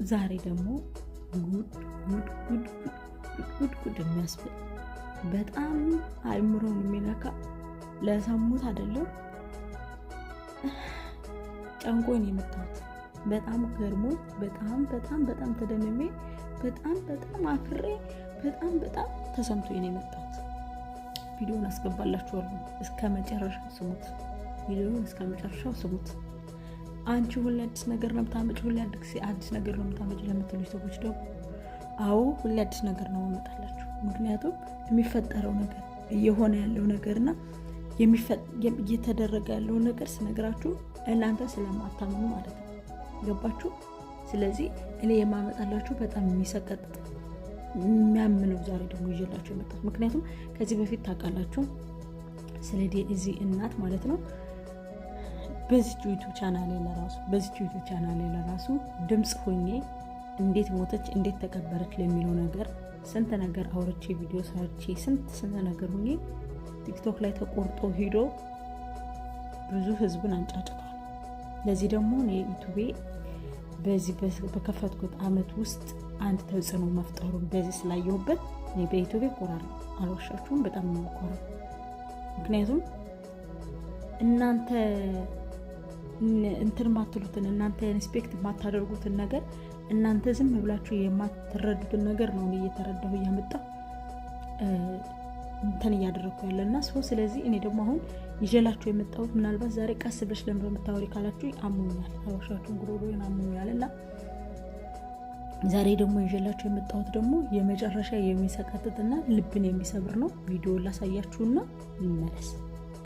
ዛሬ ደግሞ ጉድ የሚያስብል በጣም አይምሮን የሚነካ ለሰሙት አይደለም ጨንቆኝ የመጣሁት በጣም ገርሞኝ በጣም ተደምሜ በጣም አፍሬ በጣም ተሰምቶኝ ነው የመጣሁት። ቪዲዮውን አስገባላችኋለሁ እስከ መጨረሻው ስሙት። ቪዲዮውን እስከ መጨረሻው ስሙት። አንቺ ሁሌ አዲስ ነገር ነው የምታመጪው፣ ሁሌ አዲስ ነገር ነው የምታመጪው ለምትሉ ሰዎች ደግሞ አዎ ሁሌ አዲስ ነገር ነው የምመጣላችሁ። ምክንያቱም የሚፈጠረው ነገር እየሆነ ያለው ነገርና እየተደረገ ያለው ነገር ስነግራችሁ እናንተ ስለማታምኑ ማለት ነው። ገባችሁ? ስለዚህ እኔ የማመጣላችሁ በጣም የሚሰቀጥጥ የሚያምነው ዛሬ ደግሞ ይዤላችሁ የመጣሁት ምክንያቱም ከዚህ በፊት ታውቃላችሁ ስለ ዴዚ እናት ማለት ነው በዚህ ዩቲዩብ ቻናሌ ለራሱ ድምጽ ሆኜ እንዴት ሞተች እንዴት ተቀበረች ለሚለው ነገር ስንት ነገር አውርቼ ቪዲዮ ሰርቼ ስንት ነገር ሆኜ ቲክቶክ ላይ ተቆርጦ ሄዶ ብዙ ህዝብን አንጫጭቷል። ለዚህ ደግሞ እኔ ዩቲዩቤ በዚህ በከፈትኩት አመት ውስጥ አንድ ተጽዕኖ መፍጠሩን በዚህ ስላየሁበት እኔ በዩቲዩቤ እኮራለሁ። አልዋሻችሁም፣ በጣም ነው የምኮራው። ምክንያቱም እናንተ እንትን ማትሉትን እናንተ ኢንስፔክት ማታደርጉትን ነገር እናንተ ዝም ብላችሁ የማትረዱትን ነገር ነው እየተረዳሁ እያመጣሁ እንትን እያደረኩ ያለና ሰው። ስለዚህ እኔ ደግሞ አሁን ይዤላችሁ የመጣሁት ምናልባት ዛሬ ቀስ ብለሽ ለምን የምታወሪ ካላችሁ አሞኛል፣ አልዋሻችሁም፣ ጉሮሮዬን አሞኛልና ዛሬ ደግሞ ይዤላችሁ የመጣሁት ደግሞ የመጨረሻ የሚሰቀጥጥና ልብን የሚሰብር ነው። ቪዲዮ ላሳያችሁና እንመለስ።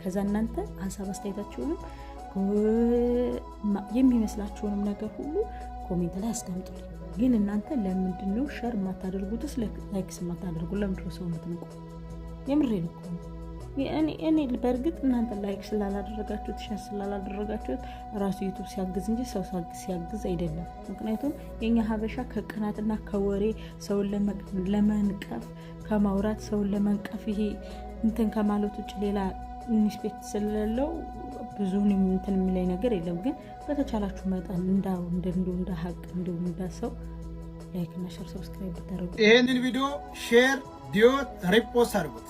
ከዛ እናንተ ሀሳብ አስተያየታችሁንም የሚመስላችሁንም ነገር ሁሉ ኮሜንት ላይ አስቀምጡልኝ። ግን እናንተ ለምንድን ነው ሼር የማታደርጉትስ? ላይክስ የማታደርጉ ለምንድን ነው ሰው የምትንቁ? የምሬን እኮ ነው። እኔ በእርግጥ እናንተ ላይክ ስላላደረጋችሁት ሼር ስላላደረጋችሁት ራሱ ዩቲዩብ ሲያግዝ እንጂ ሰው ሲያግዝ አይደለም። ምክንያቱም የኛ ሀበሻ ከቅናትና ከወሬ ሰውን ለመንቀፍ ከማውራት ሰውን ለመንቀፍ ይሄ እንትን ከማለት ውጭ ሌላ ኢንስፔክት ስለሌለው ብዙን እንትን የሚለኝ ነገር የለም። ግን በተቻላችሁ መጠን እንደ ሀቅ እንደ ሰው ላይክ እና ሼር ሰብስክራይብ ብታደርጉ ይሄንን ቪዲዮ ሼር ዲዮት ሪፖስት አድርጉት።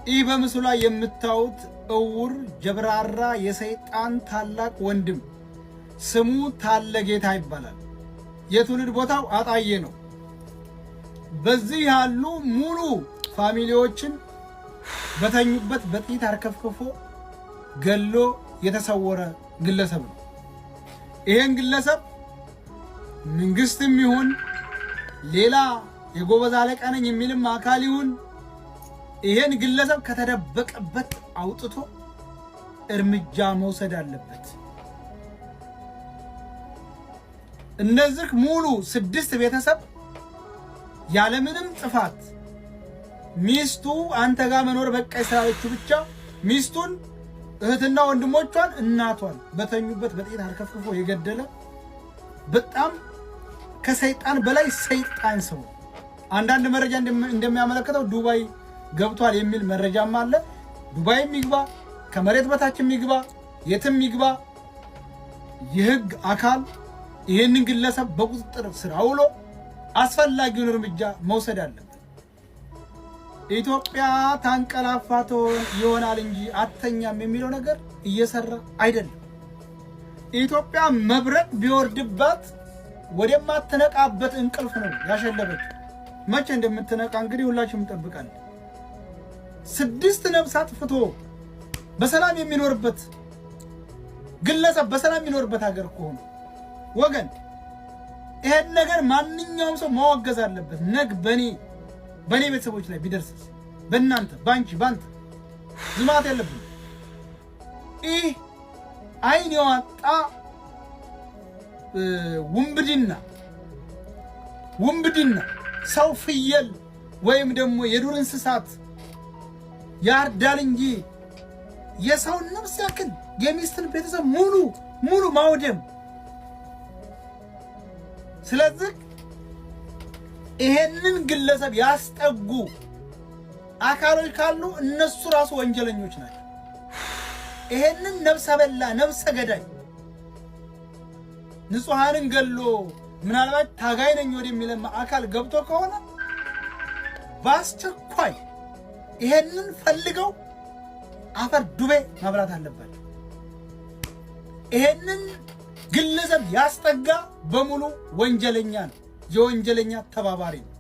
ይህ በምስሉ ላይ የምታዩት እውር ጀብራራ የሰይጣን ታላቅ ወንድም ስሙ ታለ ጌታ ይባላል። የትውልድ ቦታው አጣዬ ነው። በዚህ ያሉ ሙሉ ፋሚሊዎችን በተኙበት በጥይት አርከፍክፎ ገሎ የተሰወረ ግለሰብ ነው። ይሄን ግለሰብ መንግስትም ይሁን ሌላ የጎበዝ አለቃ ነኝ የሚልም አካል ይሁን ይሄን ግለሰብ ከተደበቀበት አውጥቶ እርምጃ መውሰድ አለበት። እነዚህ ሙሉ 6 ቤተሰብ ያለምንም ጥፋት ሚስቱ አንተ ጋር መኖር በቃ ይስራችሁ ብቻ ሚስቱን እህትና ወንድሞቿን እናቷን በተኙበት በጥይት አርከፍክፎ የገደለ በጣም ከሰይጣን በላይ ሰይጣን ሰው። አንዳንድ መረጃ እንደሚያመለክተው ዱባይ ገብቷል የሚል መረጃም አለ። ዱባይም ይግባ ከመሬት በታችም ይግባ የትም ይግባ የህግ አካል ይሄንን ግለሰብ በቁጥጥር ስር አውሎ አስፈላጊውን እርምጃ መውሰድ አለበት። ኢትዮጵያ ታንቀላፋቶ ይሆናል እንጂ አተኛም የሚለው ነገር እየሰራ አይደለም። ኢትዮጵያ መብረቅ ቢወርድባት ወደማትነቃበት እንቅልፍ ነው ያሸለበች። መቼ እንደምትነቃ እንግዲህ ሁላችሁም እንጠብቃለን። 6 ነፍሳት ፍቶ በሰላም የሚኖርበት ግለሰብ በሰላም የሚኖርበት ሀገር ከሆነ ወገን ይሄን ነገር ማንኛውም ሰው ማወገዝ አለበት። ነግ በኔ ቤተሰቦች ላይ ቢደርስስ በእናንተ ባንቺ ባንተ ዝማት ያለብን ይህ አይን ያወጣ ውንብድና ሰው ፍየል ወይም ደግሞ የዱር እንስሳት ያርዳል እንጂ የሰውን ነፍስ ያክል የሚስትን ቤተሰብ ሙሉ ማውደም። ስለዚህ ይሄንን ግለሰብ ያስጠጉ አካሎች ካሉ እነሱ ራሱ ወንጀለኞች ናቸው። ይሄንን ነፍሰ በላ ነፍሰ ገዳይ ንጹሃንን ገሎ ምናልባት ታጋይ ነኝ ወደሚል አካል ገብቶ ከሆነ በአስቸኳይ ይሄንን ፈልገው አፈር ዱቤ ማብላት አለባቸው። ይሄንን ግለሰብ ያስጠጋ በሙሉ ወንጀለኛ ነው፣ የወንጀለኛ ተባባሪ ነው።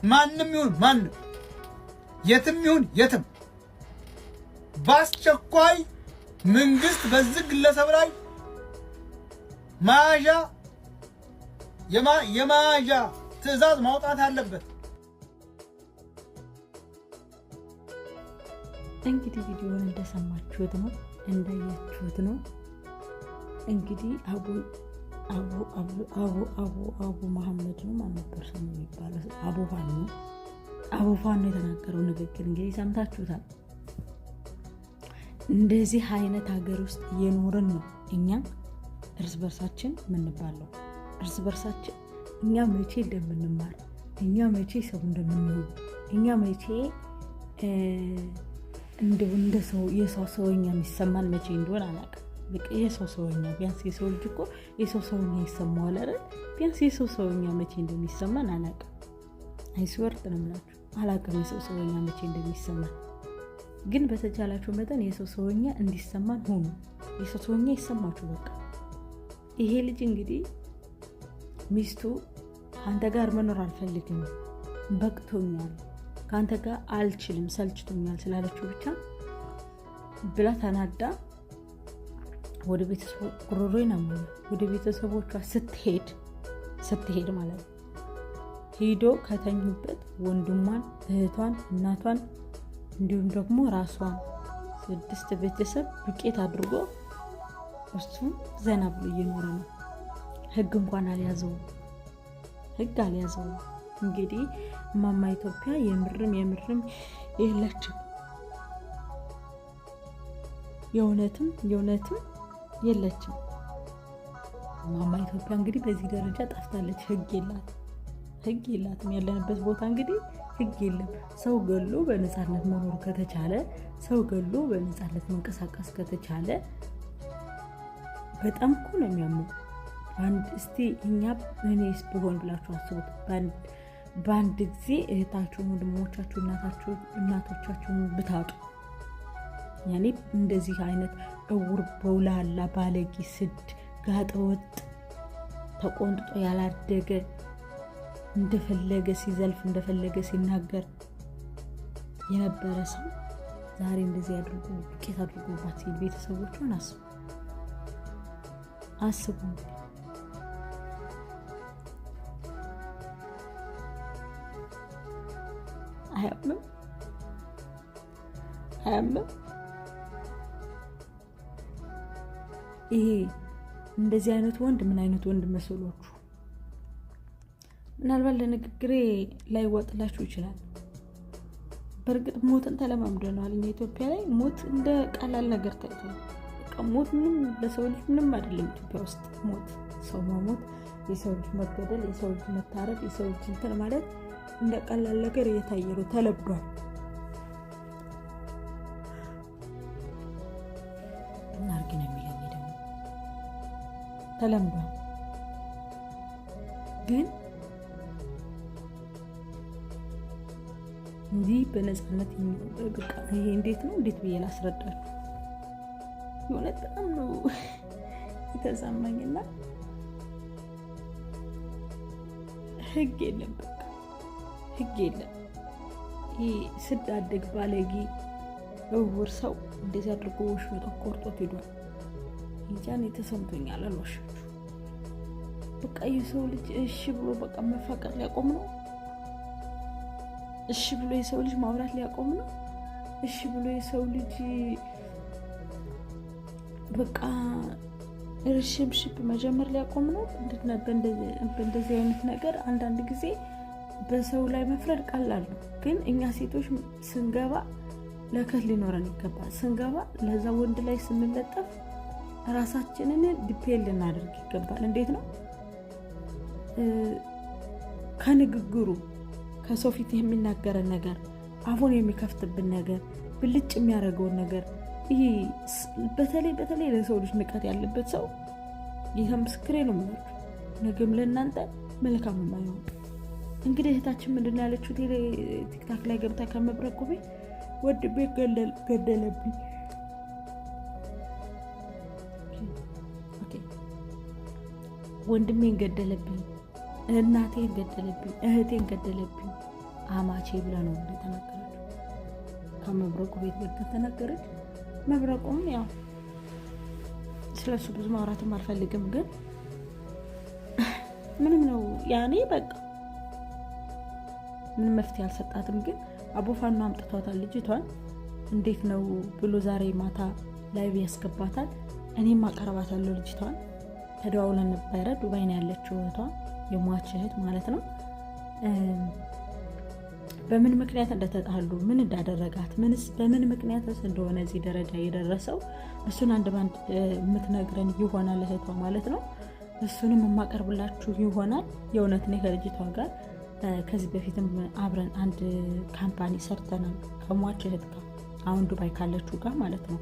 ማንም ይሁን ማንም፣ የትም ይሁን የትም በአስቸኳይ መንግስት በዚህ ግለሰብ ላይ የመያዣ ትዕዛዝ ማውጣት አለበት። እንግዲህ ቪዲዮውን እንደሰማችሁት ነው፣ እንዳያችሁት ነው። እንግዲህ አቡ መሐመድ ነው ማን ነበር ስሙ የሚባለው? አቡ ፋኖ የተናገረው ንግግር እንግዲህ ሰምታችሁታል። እንደዚህ አይነት ሀገር ውስጥ እየኖርን ነው እኛ እርስ በርሳችን የምንባለው፣ እርስ በርሳችን እኛ መቼ እንደምንማር፣ እኛ መቼ ሰው እንደምንሆን፣ እኛ መቼ እንደ ሰው የሰው ሰውኛ የሚሰማን መቼ እንደሆነ አላውቅም። በቃ የሰው ሰውኛ ቢያንስ የሰው ልጅ እኮ የሰው ሰውኛ ይሰማዋል አይደል? ቢያንስ የሰው ሰውኛ መቼ እንደሚሰማን አላውቅም። አይስወርጥ ነው የምላችሁ፣ አላውቅም የሰው ሰውኛ መቼ እንደሚሰማን። ግን በተቻላችሁ መጠን የሰው ሰውኛ እንዲሰማን ሆኑ። የሰው ሰውኛ ይሰማችሁ በቃ። ይሄ ልጅ እንግዲህ ሚስቱ ከአንተ ጋር መኖር አልፈልግም፣ በቅቶኛል፣ ከአንተ ጋር አልችልም፣ ሰልችቶኛል ስላለችው ብቻ ብላ ተናዳ ወደ ቤተሰቦቿ ስትሄድ ማለት ነው ሄዶ ከተኙበት ወንድሟን፣ እህቷን፣ እናቷን እንዲሁም ደግሞ ራሷን 6 ቤተሰብ ዱቄት አድርጎ እሱ ዘና ብሎ እየኖረ ነው። ህግ እንኳን አልያዘውም። እንግዲህ እማማ ኢትዮጵያ የምርም የለችም፣ የእውነትም የለችም። እማማ ኢትዮጵያ እንግዲህ በዚህ ደረጃ ጠፍታለች። ህግ የላትም። ያለንበት ቦታ እንግዲህ ህግ የለም። ሰው ገሎ በነፃነት መኖር ከተቻለ፣ ሰው ገሎ በነፃነት መንቀሳቀስ ከተቻለ በጣም እኮ ነው የሚያምሩ። እስቲ እኔስ ብሆን ብላችሁ አስቡት። በአንድ ጊዜ እህታችሁን፣ ወንድሞቻችሁ፣ እናቶቻችሁን ብታጡ፣ ያኔ እንደዚህ አይነት እውር በውላላ ባለጌ ስድ ጋጠወጥ ተቆንጥጦ ያላደገ እንደፈለገ ሲዘልፍ እንደፈለገ ሲናገር የነበረ ሰው ዛሬ እንደዚህ አድርጎ ዱቄት አድርጎባት ሲል ቤተሰቦቿን አስቡ። አያምም። ይሄ እንደዚህ አይነት ወንድ ምን አይነት ወንድ መስሏችሁ? ምናልባት ለንግግሬ ላይዋጥላችሁ ይችላል። በእርግጥ ሞትን ተለማምደናል። እኛ ኢትዮጵያ ላይ ሞት እንደ ቀላል ነገር ታይቷል። በቃ ሞት ምንም ለሰው ልጅ ምንም አይደለም። ኢትዮጵያ ውስጥ ሞት፣ ሰው መሞት፣ የሰው ልጅ መገደል፣ የሰው ልጅ መታረድ፣ የሰው ልጅ እንትን ማለት እንደ ቀላል ነገር እየታየ ነው፣ ተለምዷል። እናርግ ነው የሚለኝ ደግሞ ተለምዷል። ግን እንዲህ በነፃነት በቃ ይሄ እንዴት ብዬ ላስረዳችሁ? የእውነት በጣም ነው የተሰማኝና ህግ የለም፣ በቃ ህግ የለም። ይህ ስዳደግ ባለጌ እውር ሰው እንደዚህ አድርጎ ወሽመጦ ቆርጦት ሄዷል። እንጃን የተሰምቶኛል፣ አልዋሻችሁ። በቃ የሰው ልጅ እሺ ብሎ በቃ መፋቀር ሊያቆም ነው። እሺ ብሎ የሰው ልጅ ማውራት ሊያቆም ነው። እሺ ብሎ የሰው ልጅ በቃ ርሽምሽም መጀመር ሊያቆም ነው። በእንደዚህ አይነት ነገር አንዳንድ ጊዜ በሰው ላይ መፍረድ ቀላል ነው፣ ግን እኛ ሴቶች ስንገባ ለከት ሊኖረን ይገባል። ስንገባ ለዛ ወንድ ላይ ስንለጠፍ ራሳችንን ዲፔንድ ልናደርግ ይገባል። እንዴት ነው? ከንግግሩ ከሰው ፊት የሚናገረን ነገር፣ አፉን የሚከፍትብን ነገር፣ ብልጭ የሚያደርገውን ነገር፣ ይሄ በተለይ ለሰው ልጅ ንቀት ያለበት ሰው ይሄ ምስክሬ ነው የሚለው ነገም ለእናንተ መልካም የማይሆን እንግዲህ እህታችን ምንድን ያለችው ቲክታክ ላይ ገብታ ከመብረቁ ቤት ወንድሜ ገደለብኝ ወንድሜን ገደለብኝ እናቴን ገደለብኝ እህቴን ገደለብኝ አማቼ ብላ ነው ተናገረች። ከመብረቁ ቤት ገብታ ተናገረች። መብረቁም ያው ስለሱ ብዙ ማውራትም አልፈልግም፣ ግን ምንም ነው ያኔ በቃ ምንም መፍትሄ አልሰጣትም። ግን አቦፋኑ አምጥቷታል ልጅቷን እንዴት ነው ብሎ ዛሬ ማታ ላይቭ ያስገባታል። እኔም አቀርባታለሁ ልጅቷን ተደዋውለን ነበረ። ዱባይ ነው ያለችው እህቷ የሟች እህት ማለት ነው። በምን ምክንያት እንደተጣሉ ምን እንዳደረጋት በምን ምክንያት እንደሆነ እዚህ ደረጃ የደረሰው እሱን አንድ ባንድ የምትነግረን ይሆናል እህቷ ማለት ነው። እሱንም የማቀርብላችሁ ይሆናል። የእውነት ነው ከልጅቷ ጋር ከዚህ በፊትም አብረን አንድ ካምፓኒ ሰርተናል ከሟች እህት ጋር አሁን ዱባይ ካለችው ጋር ማለት ነው።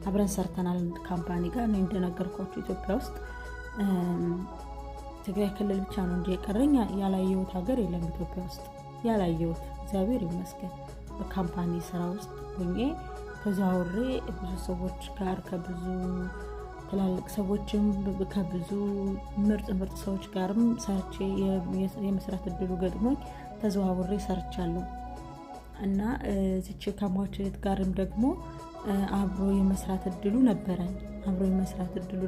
አብረን ሰርተናል ካምፓኒ ጋር ነው እንደነገርኳችሁ። ኢትዮጵያ ውስጥ ትግራይ ክልል ብቻ ነው እንጂ የቀረኝ ያላየሁት ሀገር የለም ኢትዮጵያ ውስጥ ያላየሁት። እግዚአብሔር ይመስገን በካምፓኒ ስራ ውስጥ ሆኜ ተዛውሬ ብዙ ሰዎች ጋር ከብዙ ትላልቅ ሰዎችም ከብዙ ምርጥ ሰዎች ጋርም ሰርቼ የመስራት እድሉ ገጥሞኝ ተዘዋውሬ ሰርቻለሁ እና እዚች ከሟች እህት ጋርም ደግሞ አብሮ የመስራት እድሉ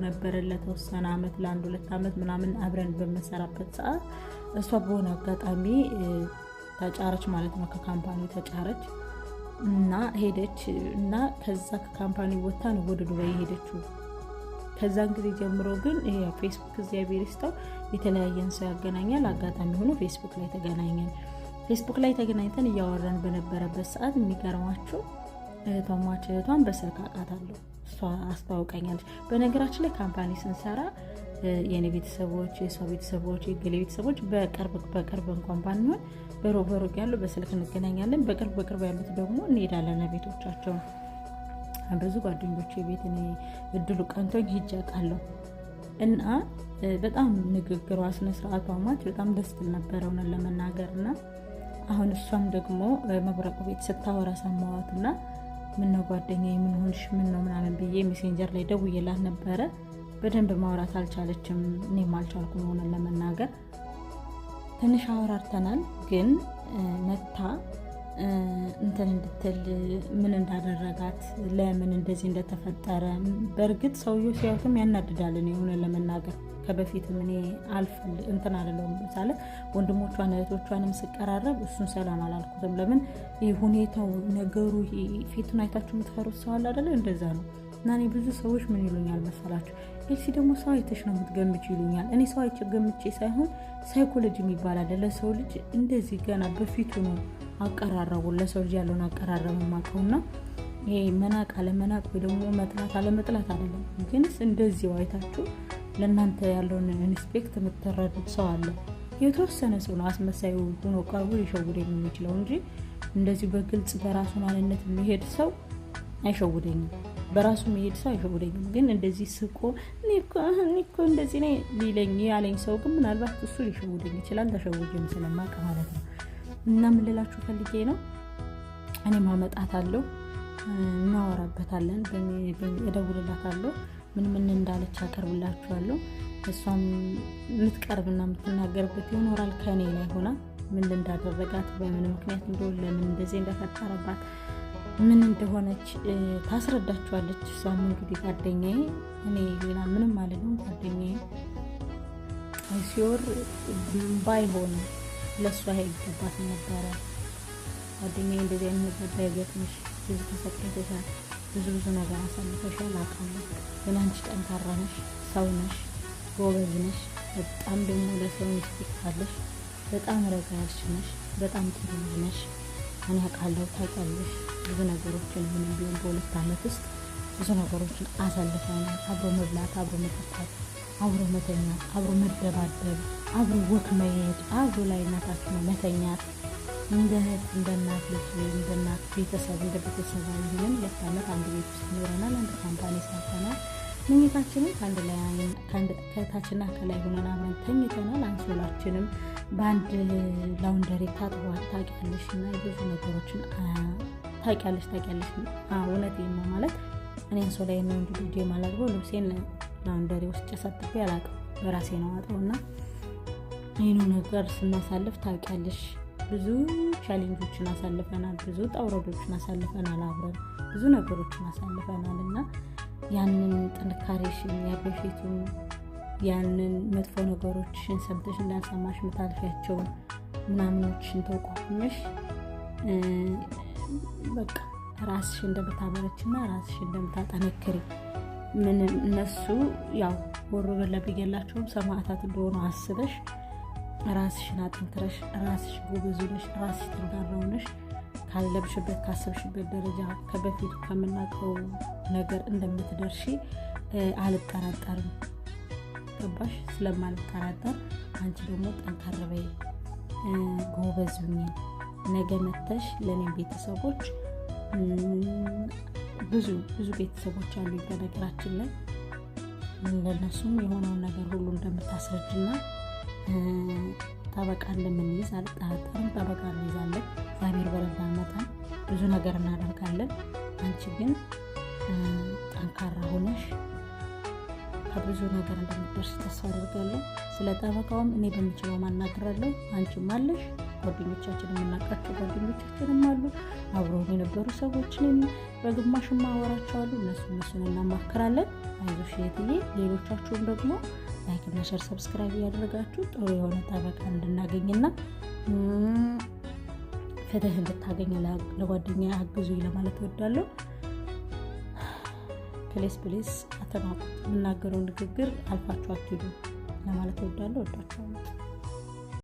ነበረን። ለተወሰነ አመት ለአንድ 2 አመት ምናምን አብረን በመሰራበት ሰዓት እሷ በሆነ አጋጣሚ ተጫረች ማለት ነው። ከካምፓኒው ተጫረች እና ሄደች እና ከዛ ከካምፓኒ ወጣ ነው ወደ ዱባይ ሄደችው። ከዛን ጊዜ ጀምሮ ግን ይሄ ፌስቡክ እግዚአብሔር ይስጠው የተለያየን ሰው ያገናኛል። አጋጣሚ ሆኖ ፌስቡክ ላይ ተገናኘን። ፌስቡክ ላይ ተገናኝተን እያወራን በነበረበት ሰዓት የሚገርማችሁ እህቷን በስልክ አውቃታለሁ። እሷ አስተዋውቀኛለች። በነገራችን ላይ ካምፓኒ ስንሰራ የኔ ቤተሰቦች፣ የሷ ቤተሰቦች፣ የገሌ ቤተሰቦች በቅርብ እንኳን ባንሆን በሩቅ ያሉ በስልክ እንገናኛለን። በቅርብ ያሉት ደግሞ እንሄዳለን ቤቶቻቸው። ብዙ ጓደኞቼ ቤት እኔ እድሉ ቀንቶኝ ሂጅ አውቃለሁ እና በጣም ንግግሯ ስነ ስርዓቷ በጣም ደስ ትል ነበር እውነት ለመናገር እና አሁን እሷም ደግሞ መብረቁ ቤት ስታወራ ሰማዋትና ምን ነው ጓደኛዬ ምን ሆንሽ ምን ነው ምናምን ብዬ ሜሴንጀር ላይ ደውዬላት ነበረ። በደንብ ማውራት አልቻለችም፣ እኔም አልቻልኩም እውነት ለመናገር። ትንሽ አወራርተናል፣ ግን መታ እንትን እንድትል ምን እንዳደረጋት ለምን እንደዚህ እንደተፈጠረ በእርግጥ ሰውየው ሲያውቅም ያናድዳል። እኔ እውነት ለመናገር ከበፊትም እኔ እንትን አይደለሁም ሳለ ወንድሞቿን እህቶቿንም ስቀራረብ እሱን ሰላም አላልኩትም። ለምን ይሄ ሁኔታው ነገሩ ፊቱን አይታችሁ የምትፈሩት ሰው አለ አይደለ? እንደዛ ነው። እና እኔ ብዙ ሰዎች ምን ይሉኛል መሰላችሁ፣ ኤልሲ ደግሞ ሰው አይተሽ ነው የምትገምች ይሉኛል። እኔ ሰው አይቼ ገምቼ ሳይሆን ሳይኮሎጂ የሚባል አለ። ለሰው ልጅ እንደዚህ ገና በፊቱ ነው አቀራረቡ፣ ለሰው ልጅ ያለውን አቀራረብ ማቀውና ይሄ መናቅ አለመናቅ ወይ ደግሞ መጥላት አለመጥላት አይደለም። ግንስ እንደዚህ አይታችሁ ለእናንተ ያለውን ኢንስፔክት የምትረዱት ሰው አለ። የተወሰነ ሰው ነው አስመሳዩ ሆኖ ቀርቦ ሊሸውደኝ የሚችለው እንጂ እንደዚህ በግልጽ በራሱ ማንነት የሚሄድ ሰው አይሸውደኝም። በራሱ የሚሄድ ሰው አይሸውደኝም። ግን እንደዚህ ስቆ እኔ እኮ እንደዚህ ነኝ ሊለኝ ያለኝ ሰው ግን ምናልባት እሱ ሊሸውደኝ ይችላል። ተሸውጄም ስለማውቅ ማለት ነው። እና ምን ልላችሁ ፈልጌ ነው፣ እኔ ማመጣታለሁ፣ እናወራበታለን፣ እደውልላታለሁ፣ ምን እንዳለች አቀርብላችኋለሁ። እሷም የምትቀርብና የምትናገርበት ይኖራል ከኔ ላይ ሆና ምን እንዳደረጋት በምን ምክንያት እንደሆነ ለምን እንደዚህ እንደፈጠረባት ምን እንደሆነች ታስረዳችኋለች። እሷም እንግዲህ ጓደኛዬ፣ እኔ ሌላ ምንም አልልም፣ ጓደኛዬ ሲወር ባይሆን ለእሷ ይገባት ነበረ። ጓደኛዬ እንደዚህ አይነት ነገር ባይገጥምሽ ብዙ ተሰቃይተሻል፣ ብዙ ነገር አሳልፈሻል አውቃለሁ። ግን አንቺ ጠንካራ ነሽ፣ ሰው ነሽ፣ ጎበዝ ነሽ፣ በጣም ደግሞ ለሰው ሚስጥር አለሽ፣ በጣም ረጋ ያልሽ ነሽ፣ በጣም ጥሩ ነሽ። እኔ አውቃለሁ፣ ታውቂያለሽ። ብዙ ነገሮችን ምንም ቢሆን በ2 አመት ውስጥ ብዙ ነገሮችን አሳልፈናል። አብሮ መብላት፣ አብሮ መጠጣት፣ አብሮ መተኛት፣ አብሮ መደባደብ፣ አብሮ ወክ መሄድ፣ አብሮ ላይ እናታችን መተኛት፣ እንደ እህት እንደ እናት ልጅ እንደ እናት ቤተሰብ እንደ ቤተሰብ ይሁን 2 አመት አንድ ቤት ውስጥ ኖረናል። አንድ ካምፓኒ ሰርተናል። መኝታችንን ከታችና ከላይ ሆነን አብረን ተኝተናል። አንሶላችንም በአንድ ላውንደሪ ታጥቧል። ታውቂያለሽ እና ብዙ ነገሮችን ታውቂያለሽ። እውነቴን ነው ማለት እኔ አንሶላዬን ነው እንጂ ልጄ ማላጥበው ልብሴን ላውንደሪ ውስጥ ሰጥቼ አላውቅም። በራሴ ነው አጥበውና ይህኑ ነገር ስናሳልፍ ታውቂያለሽ ብዙ ቻሌንጆችን አሳልፈናል። ብዙ ጣውረዶችን አሳልፈናል። አብረን ብዙ ነገሮችን አሳልፈናል እና ያንን ጥንካሬሽን ያበፊቱን ያንን መጥፎ ነገሮችን ሰምተሽ እንዳልሰማሽ ምታልፊያቸውን ምናምኖችን ተቋቁመሽ በቃ ራስሽ እንደምታበረችና ራስሽ እንደምታጠነክሪ ምን እነሱ ያው ወሮ በላ ቢገላቸውም ሰማዕታት እንደሆኑ አስበሽ ራስሽን አጥንክረሽ ራስሽ ጎበዝ ነሽ፣ ራስሽ ጠንካራ ነሽ ካለብሽበት ካሰብሽበት ደረጃ ከበፊቱ ከምናውቀው ነገር እንደምትደርሺ አልጠራጠርም። ገባሽ? ስለማልጠራጠር አንቺ ደግሞ ጠንካራ በይ፣ ጎበዝ ሁኚ። ነገ መተሽ ለኔ ቤተሰቦች ብዙ ቤተሰቦች አሉ በነገራችን ላይ ለነሱም የሆነውን ነገር ሁሉ እንደምታስረጅና ጠበቃ እንደምንይዝ አልጠራጠርም። ጠበቃ እንይዛለን። እግዚአብሔር በረዳን መጠን ብዙ ነገር እናደርጋለን። አንቺ ግን ጠንካራ ሆነሽ ከብዙ ነገር እንደምትደርስ ተስፋ አደርጋለሁ። ስለ ጠበቃውም እኔ በምችለው ማናገራለሁ። አንቺም አለሽ፣ ጓደኞቻችን የምናውቃቸው ጓደኞቻችንም አሉ፣ አብረውን የነበሩ ሰዎችንም በግማሽም ማወራቸዋለሁ። እነሱን እናማክራለን። አይዞሽ እህትዬ። ሌሎቻችሁም ደግሞ ላይክ እና ሼር ሰብስክራይብ ያደረጋችሁ ጥሩ የሆነ ጠበቃ እንድናገኝና ፍትህ እንድታገኝ ለጓደኛ አግዙኝ ለማለት እወዳለሁ። ፕሌስ አተናቁት። የምናገረው ንግግር አልፋችሁ አትሄዱ ለማለት እወዳለሁ። ወዳችኋለሁ።